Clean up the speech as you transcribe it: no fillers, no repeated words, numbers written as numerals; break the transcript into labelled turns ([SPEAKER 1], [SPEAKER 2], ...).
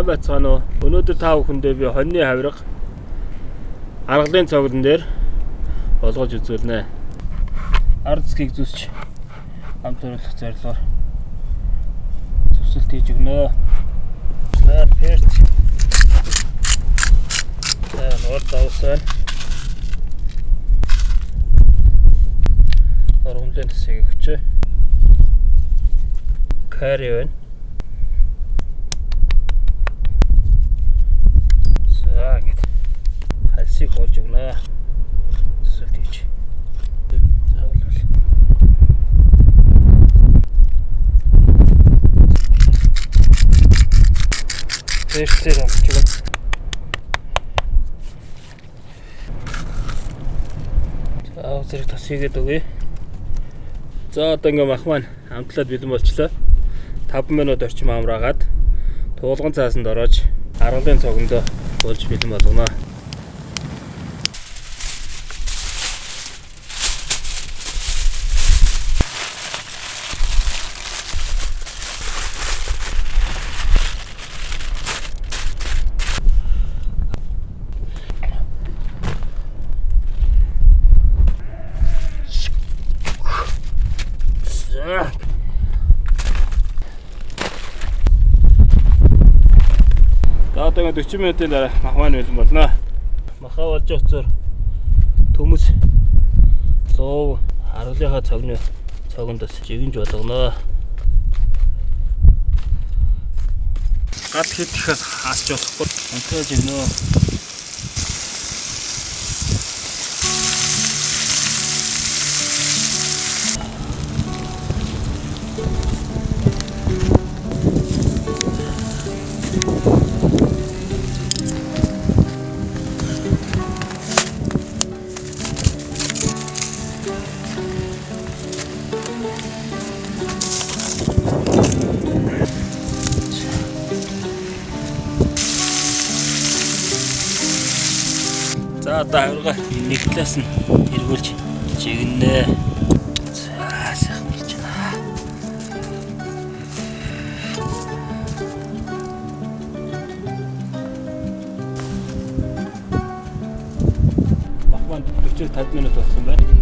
[SPEAKER 1] Сайн байцгаана уу? Өнөөдөр та бүхэндээ би хоньны хавирга аргалын цогдон дээр болгож үзүүлнэ. Ард зэхийг зүсч хамт оруулах зорилгоор зүсэлт хийж өгнө. Перц. Нур давсан. Оргомлын тэсийг өгчээ. Карри байна. За ингэж хальсыг болж өгнө. Зүсэлт хийж. За болвол. Перцээр авчихсан. За зэрэг тасыгээд өгье. За одоо ингээ мах маань амтлаад бэлэн болчлоо. 5 минут орчим амраагаад туулган цаасанд ороож аргалын цогондоо болж бэлэн болгоно. Одоо 40 минутын дараа мах маань бэлэн болно. Махаа болж оцоор төмөс лов аргалынхаа цогондос жигэнж болгоно. Гал хэд ихээс хаасч болохгүй. Онцгой жигнөө. За одоо хавирга нэг талаас нь эргүүлж чигнэ. За сайхан болж байна. Бахман 45 минут болсон байна.